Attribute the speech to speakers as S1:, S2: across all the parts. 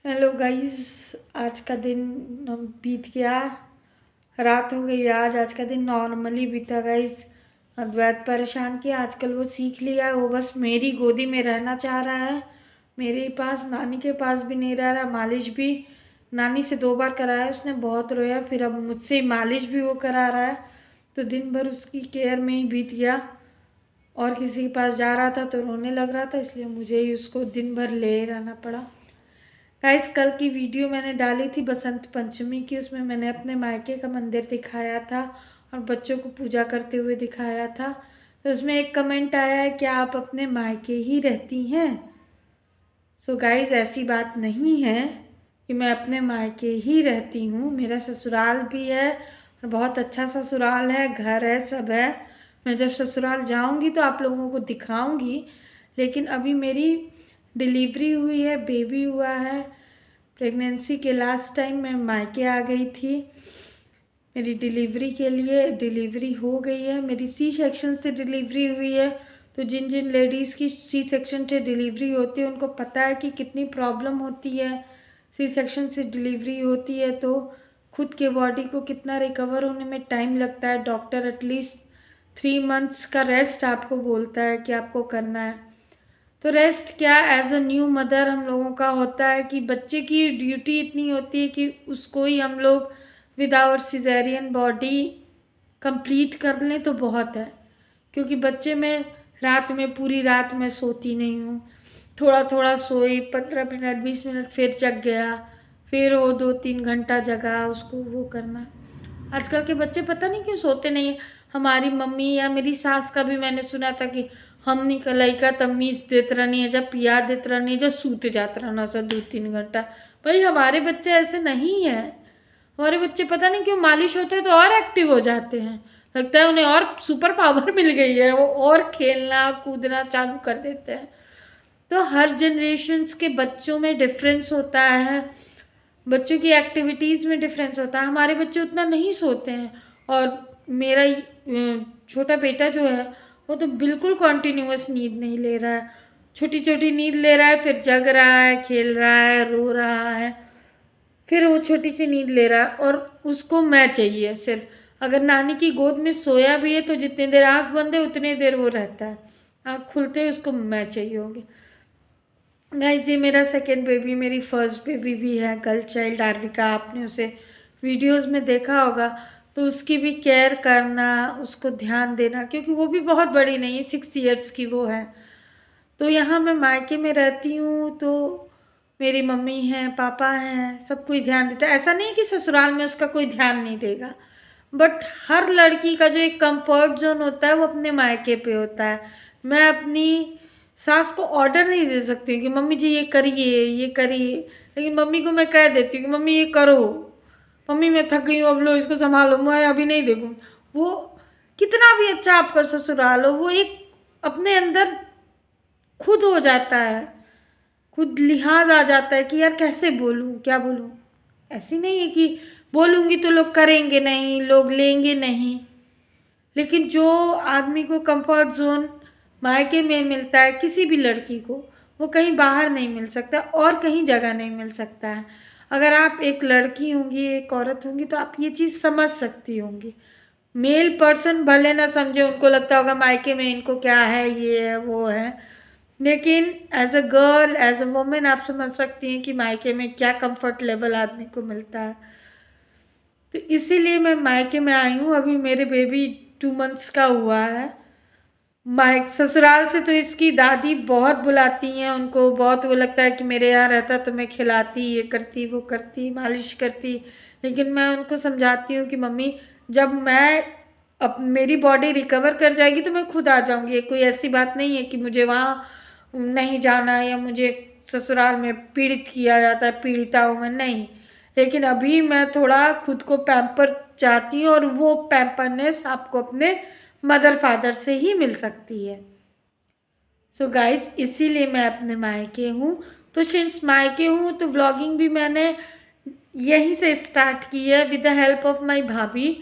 S1: Hello guys. आज का दिन बीत गया, रात हो गई। आज का दिन नॉर्मली बीता गाइस। अद्वैत परेशान किया, आजकल वो सीख लिया है, वो बस मेरी गोदी में रहना चाह रहा है। मेरे पास, नानी के पास भी नहीं रह रहा। मालिश भी नानी से 2 बार कराया उसने, बहुत रोया। फिर अब मुझसे मालिश भी वो करा रहा है। तो दिन भर उसकी केयर में ही बीत गया। और किसी के पास जा रहा था तो रोने लग रहा था, इसलिए मुझे ही उसको दिन भर ले रहना पड़ा। गाइस, कल की वीडियो मैंने डाली थी बसंत पंचमी की, उसमें मैंने अपने मायके का मंदिर दिखाया था और बच्चों को पूजा करते हुए दिखाया था। तो उसमें एक कमेंट आया है कि आप अपने मायके ही रहती हैं। सो गाइस, ऐसी बात नहीं है कि मैं अपने मायके ही रहती हूँ। मेरा ससुराल भी है और बहुत अच्छा ससुराल है, घर है, सब है। मैं जब ससुराल जाऊँगी तो आप लोगों को दिखाऊँगी। लेकिन अभी मेरी डिलीवरी हुई है, बेबी हुआ है। प्रेगनेंसी के लास्ट टाइम मैं मायके आ गई थी मेरी डिलीवरी के लिए। डिलीवरी हो गई है, मेरी सी सेक्शन से डिलीवरी हुई है। तो जिन जिन लेडीज़ की सी सेक्शन से डिलीवरी होती है उनको पता है कि कितनी प्रॉब्लम होती है। सी सेक्शन से डिलीवरी होती है तो खुद के बॉडी को कितना रिकवर होने में टाइम लगता है। डॉक्टर एटलीस्ट 3 मंथ्स का रेस्ट आपको बोलता है कि आपको करना है। तो रेस्ट क्या, एज अ न्यू मदर हम लोगों का होता है कि बच्चे की ड्यूटी इतनी होती है कि उसको ही हम लोग with our caesarean body complete कर लें तो बहुत है। क्योंकि बच्चे में रात में, पूरी रात में सोती नहीं हूँ। थोड़ा थोड़ा सोई, 15 मिनट 20 मिनट, फिर जग गया, फिर वो 2-3 घंटा जगा, उसको वो करना। आजकल के बच्चे पता नहीं क्यों सोते नहीं है। हमारी मम्मी या मेरी सास का भी मैंने सुना था कि हमनी का लइका तमीज़ देत रहनी है, जब पिया देत रहनी है, जब सूत जात रहना सर 2-3 घंटा। भाई, हमारे बच्चे ऐसे नहीं हैं। हमारे बच्चे पता नहीं क्यों मालिश होते हैं तो और एक्टिव हो जाते हैं। लगता है उन्हें और सुपर पावर मिल गई है, वो और खेलना कूदना चालू कर देते हैं। तो हर जनरेशन्स के बच्चों में डिफरेंस होता है, बच्चों की एक्टिविटीज़ में डिफरेंस होता है। हमारे बच्चे उतना नहीं सोते हैं। और मेरा छोटा बेटा जो है वो तो बिल्कुल कॉन्टीन्यूअस नींद नहीं ले रहा है। छोटी छोटी नींद ले रहा है, फिर जग रहा है, खेल रहा है, रो रहा है, फिर वो छोटी सी नींद ले रहा है। और उसको मैं चाहिए सिर्फ। अगर नानी की गोद में सोया भी है तो जितनी देर आँख बंद है उतनी देर वो रहता है, आँख खुलते ही उसको मैं चाहिए होगी। गाइस, ये मेरा सेकेंड बेबी, मेरी फर्स्ट बेबी भी है, गर्ल चाइल्ड आर्विका। आपने उसे वीडियोस में देखा होगा। तो उसकी भी केयर करना, उसको ध्यान देना, क्योंकि वो भी बहुत बड़ी नहीं है, 6 इयर्स की वो है। तो यहाँ मैं मायके में रहती हूँ तो मेरी मम्मी हैं, पापा हैं, सब कोई ध्यान देता है। ऐसा नहीं कि ससुराल में उसका कोई ध्यान नहीं देगा, बट हर लड़की का जो एक कंफर्ट जोन होता है वो अपने मायके पे होता है। मैं अपनी सास को ऑर्डर नहीं दे सकती हूँ कि मम्मी जी ये करिए, ये करिए। लेकिन मम्मी को मैं कह देती हूँ कि मम्मी ये करो, मम्मी मैं थक गई हूँ, अब लो इसको संभालो, मैं अभी नहीं देखूँ। वो कितना भी अच्छा आपका ससुराल हो, वो एक अपने अंदर खुद हो जाता है, खुद लिहाज आ जाता है कि यार कैसे बोलूँ, क्या बोलूँ। ऐसी नहीं है कि बोलूँगी तो लोग करेंगे नहीं, लोग लेंगे नहीं। लेकिन जो आदमी को कंफर्ट जोन मायके में मिलता है, किसी भी लड़की को, वो कहीं बाहर नहीं मिल सकता और कहीं जगह नहीं मिल सकता है। अगर आप एक लड़की होंगी, एक औरत होंगी, तो आप ये चीज़ समझ सकती होंगी। मेल पर्सन भले ना समझे, उनको लगता होगा मायके में इनको क्या है, ये है, वो है। लेकिन as a girl, as a women, आप समझ सकती हैं कि मायके में क्या कंफर्ट लेवल आदमी को मिलता है। तो इसीलिए मैं मायके में आई हूँ। अभी मेरे बेबी 2 मंथ्स का हुआ है। मायके ससुराल से तो इसकी दादी बहुत बुलाती हैं, उनको बहुत वो लगता है कि मेरे यहाँ रहता तो मैं खिलाती, ये करती, वो करती, मालिश करती। लेकिन मैं उनको समझाती हूँ कि मम्मी, जब मैं अब मेरी बॉडी रिकवर कर जाएगी तो मैं खुद आ जाऊँगी। कोई ऐसी बात नहीं है कि मुझे वहाँ नहीं जाना है या मुझे ससुराल में पीड़ित किया जाता है, पीड़िता हूँ मैं, नहीं। लेकिन अभी मैं थोड़ा खुद को पैम्पर चाहती हूँ, और वो पैम्परनेस आपको अपने मदर फादर से ही मिल सकती है। सो गाइस, इसीलिए मैं अपने मायके हूँ। तो सिंस मायके हूँ तो व्लॉगिंग भी मैंने यहीं से स्टार्ट की है with the help of my भाभी।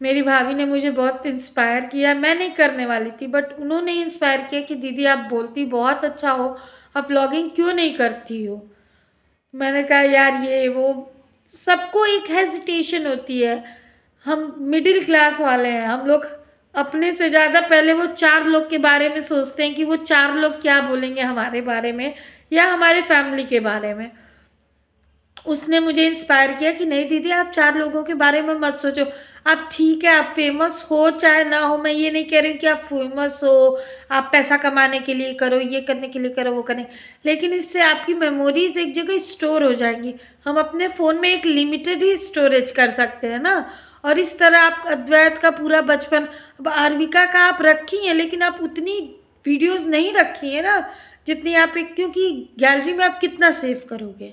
S1: मेरी भाभी ने मुझे बहुत इंस्पायर किया। मैं नहीं करने वाली थी, बट उन्होंने इंस्पायर किया कि दीदी आप बोलती बहुत अच्छा हो, आप व्लॉगिंग क्यों नहीं करती हो। मैंने कहा यार ये वो, सबको एक हेजिटेशन होती है। हम मिडिल क्लास वाले हैं, हम लोग अपने से ज़्यादा पहले वो 4 लोग के बारे में सोचते हैं कि वो 4 लोग क्या बोलेंगे हमारे बारे में या हमारे फैमिली के बारे में। उसने मुझे इंस्पायर किया कि नहीं दीदी, आप 4 लोगों के बारे में मत सोचो। आप ठीक है, आप फेमस हो चाहे ना हो, मैं ये नहीं कह रही हूँ कि आप फेमस हो, आप पैसा कमाने के लिए करो, ये करने के लिए करो, वो करने, लेकिन इससे आपकी मेमोरीज एक जगह स्टोर हो जाएंगी। हम अपने फ़ोन में एक लिमिटेड ही स्टोरेज कर सकते हैं ना। और इस तरह आप अद्वैत का पूरा बचपन, अब आर्विका का आप रखी हैं, लेकिन आप उतनी वीडियोज़ नहीं रखी हैं ना जितनी आप एक, क्योंकि गैलरी में आप कितना सेव करोगे।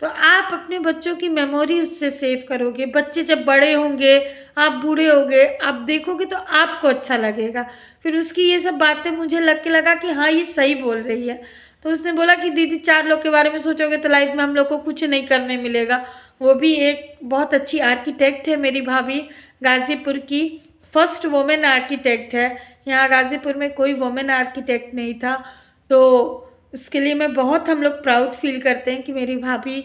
S1: तो आप अपने बच्चों की मेमोरी उससे सेव करोगे। बच्चे जब बड़े होंगे, आप बूढ़े होंगे, आप देखोगे तो आपको अच्छा लगेगा। फिर उसकी ये सब बातें मुझे लगा कि हाँ ये सही बोल रही है। तो उसने बोला कि दीदी 4 लोग के बारे में सोचोगे तो लाइफ में हम लोग को कुछ नहीं करने मिलेगा। वो भी एक बहुत अच्छी आर्किटेक्ट है मेरी भाभी, गाज़ीपुर की फर्स्ट वुमेन आर्किटेक्ट है। यहाँ गाज़ीपुर में कोई वुमेन आर्किटेक्ट नहीं था, तो उसके लिए मैं बहुत, हम लोग प्राउड फील करते हैं कि मेरी भाभी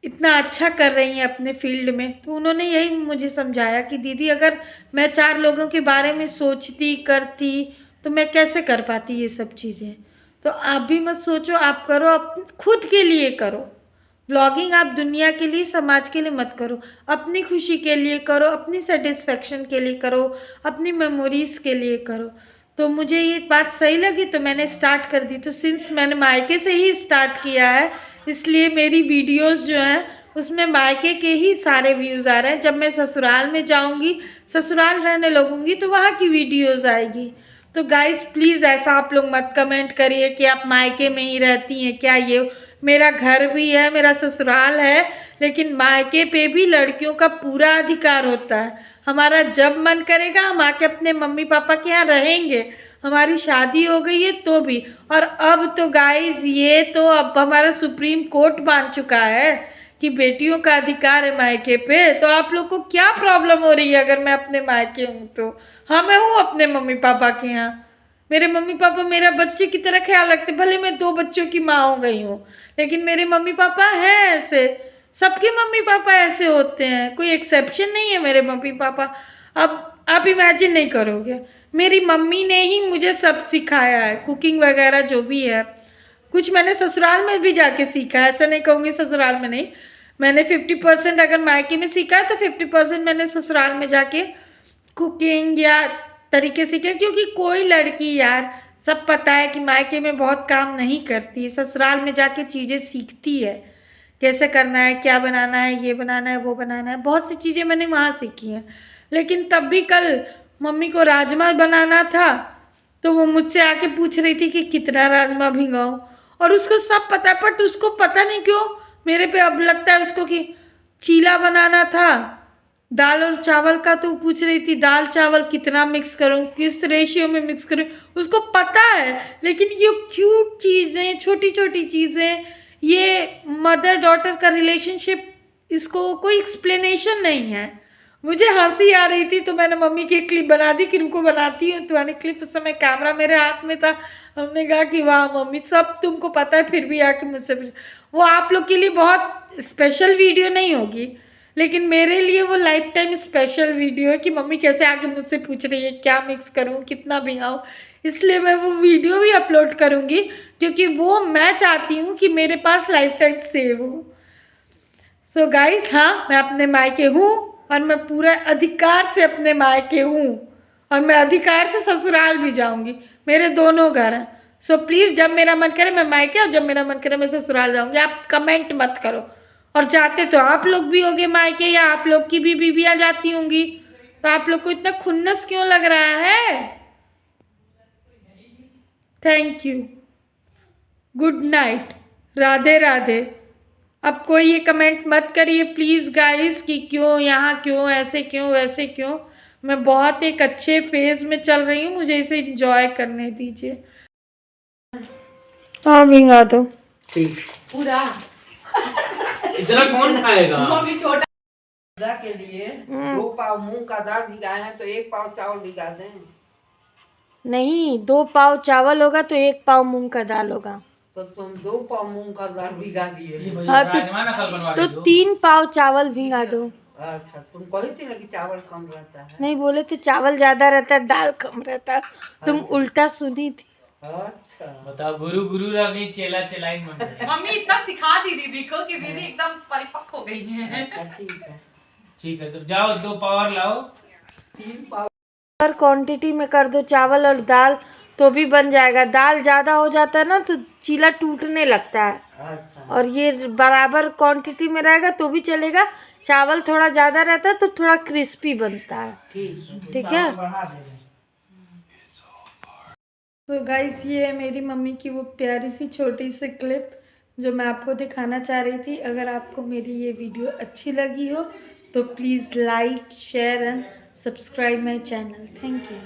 S1: इतना अच्छा कर रही हैं अपने फील्ड में। तो उन्होंने यही मुझे समझाया कि दीदी अगर मैं 4 लोगों के बारे में सोचती करती तो मैं कैसे कर पाती ये सब चीज़ें। तो आप भी मत सोचो, आप करो, आप खुद के लिए करो। व्लॉगिंग आप दुनिया के लिए, समाज के लिए मत करो, अपनी खुशी के लिए करो, अपनी सेटिस्फेक्शन के लिए करो, अपनी मेमोरीज़ के लिए करो। तो मुझे ये बात सही लगी तो मैंने स्टार्ट कर दी। तो सिंस मैंने मायके से ही स्टार्ट किया है, इसलिए मेरी वीडियोस जो हैं उसमें मायके के ही सारे व्यूज़ आ रहे हैं। जब मैं ससुराल में जाऊंगी, ससुराल रहने लगूंगी, तो वहाँ की वीडियोस आएगी। तो गाइस प्लीज़ ऐसा आप लोग मत कमेंट करिए कि आप मायके में ही रहती हैं क्या। ये मेरा घर भी है, मेरा ससुराल है, लेकिन मायके पे भी लड़कियों का पूरा अधिकार होता है। हमारा जब मन करेगा हम आके अपने मम्मी पापा के यहाँ रहेंगे। हमारी शादी हो गई है तो भी। और अब तो गाइस ये तो अब हमारा सुप्रीम कोर्ट मान चुका है कि बेटियों का अधिकार है मायके पे। तो आप लोग को क्या प्रॉब्लम हो रही है अगर मैं अपने मायके हूँ तो? हाँ मैं हूँ अपने मम्मी पापा के यहाँ। मेरे मम्मी पापा मेरा बच्चे की तरह ख्याल रखते, भले मैं 2 बच्चों की माँ हो गई हूँ, लेकिन मेरे मम्मी पापा हैं ऐसे। सबके मम्मी पापा ऐसे होते हैं, कोई एक्सेप्शन नहीं है मेरे मम्मी पापा। अब आप इमेजिन नहीं करोगे, मेरी मम्मी ने ही मुझे सब सिखाया है, कुकिंग वगैरह जो भी है। कुछ मैंने ससुराल में भी जाके सीखा है, ऐसा नहीं कहूँगी ससुराल में नहीं। मैंने 50% अगर मायके में सीखा है तो 50% मैंने ससुराल में जाके कुकिंग या तरीके सीखे। क्योंकि कोई लड़की यार, सब पता है कि मायके में बहुत काम नहीं करती, ससुराल में जाके चीज़ें सीखती है, कैसे करना है, क्या बनाना है, ये बनाना है, वो बनाना है। बहुत सी चीज़ें मैंने वहाँ सीखी हैं। लेकिन तब भी कल मम्मी को राजमा बनाना था तो वो मुझसे आके पूछ रही थी कि कितना राजमा भिंगाऊँ। और उसको सब पता है, बट उसको पता नहीं क्यों मेरे पे अब लगता है उसको कि चीला बनाना था दाल और चावल का, तो पूछ रही थी दाल चावल कितना मिक्स करूं, किस रेशियो में मिक्स करूं। उसको पता है, लेकिन ये क्यूट चीज़ें, छोटी छोटी चीज़ें, ये मदर डॉटर का रिलेशनशिप, इसको कोई एक्सप्लेनेशन नहीं है। मुझे हंसी आ रही थी तो मैंने मम्मी की क्लिप बना दी कि रुको बनाती हूँ। तो मैंने क्लिप, उस समय कैमरा मेरे हाथ में था। हमने कहा कि वाह मम्मी, सब तुमको पता है फिर भी आके मुझसे वो आप लोग के लिए बहुत स्पेशल वीडियो नहीं होगी, लेकिन मेरे लिए वो लाइफ टाइम स्पेशल वीडियो है कि मम्मी कैसे आके मुझसे पूछ रही है क्या मिक्स करूँ, कितना भिंगाऊँ। इसलिए मैं वो वीडियो भी अपलोड करूँगी, क्योंकि वो मैं चाहती हूँ कि मेरे पास लाइफ टाइम सेव हो। सो गाइस, हाँ मैं अपने मायके हूँ और मैं पूरा अधिकार से अपने मायके हूँ, और मैं अधिकार से ससुराल भी जाऊँगी। मेरे दोनों घर हैं। सो प्लीज़ जब मेरा मन करे मैं मायके, और जब मेरा मन करे मैं ससुराल जाऊँगी। आप कमेंट मत करो। और जाते तो आप लोग भी होगे मायके, या आप लोग की भी बीवियाँ जाती होंगी, तो आप लोग को इतना खुन्नस क्यों लग रहा है? Thank you, good night, Radhe Radhe. अब कोई ये कमेंट मत करिए प्लीज़ गाइस कि क्यों यहाँ, क्यों ऐसे, क्यों वैसे, क्यों। मैं बहुत एक अच्छे फेज में चल रही हूँ, मुझे इसे एंजॉय करने दीजिए। हाँ भिंगा दो
S2: ठीक।
S3: पूरा
S2: इतना कौन खाएगा?
S3: मम्मी छोटा
S4: के लिए 2 पाव मूंग का दाल भिगाए हैं तो 1 पाव चावल भिगा दें।
S1: नहीं, 2 पाव चावल होगा तो 1 पाव मूंग का दाल होगा।
S4: तो तुम 2 पाव मूंग का दाल भिगा दिए।
S1: हाँ तो 3 पाव चावल भिगा दो।
S4: अच्छा, तुम कही थी ना कि चावल कम रहता है।
S1: नहीं बोले थे चावल ज्यादा रहता है दाल कम रहता है, तुम उल्टा सुनी थी।
S4: अच्छा,
S2: बताओ, गुरु गुरु रही चेला चलाई मन।
S3: मम्मी इतना सिखा दी दीदी को कि दीदी एकदम परिपक्व हो गई है।
S4: ठीक है।
S2: ठीक है, तो जाओ 2 पावर लाओ।
S4: 3 पाव
S1: और क्वांटिटी में कर दो चावल और दाल तो भी बन जाएगा। दाल ज़्यादा हो जाता है ना तो चीला टूटने लगता है,
S4: अच्छा,
S1: और ये बराबर क्वांटिटी में रहेगा तो भी चलेगा। चावल थोड़ा ज़्यादा रहता है तो थोड़ा क्रिस्पी बनता है। ठीक है।
S4: बढ़ा देंगे।
S1: तो गाइस ये है मेरी मम्मी की वो प्यारी सी छोटी सी क्लिप जो मैं आपको दिखाना चाह रही थी। अगर आपको मेरी ये वीडियो अच्छी लगी हो तो please like share and subscribe my channel. Thank you.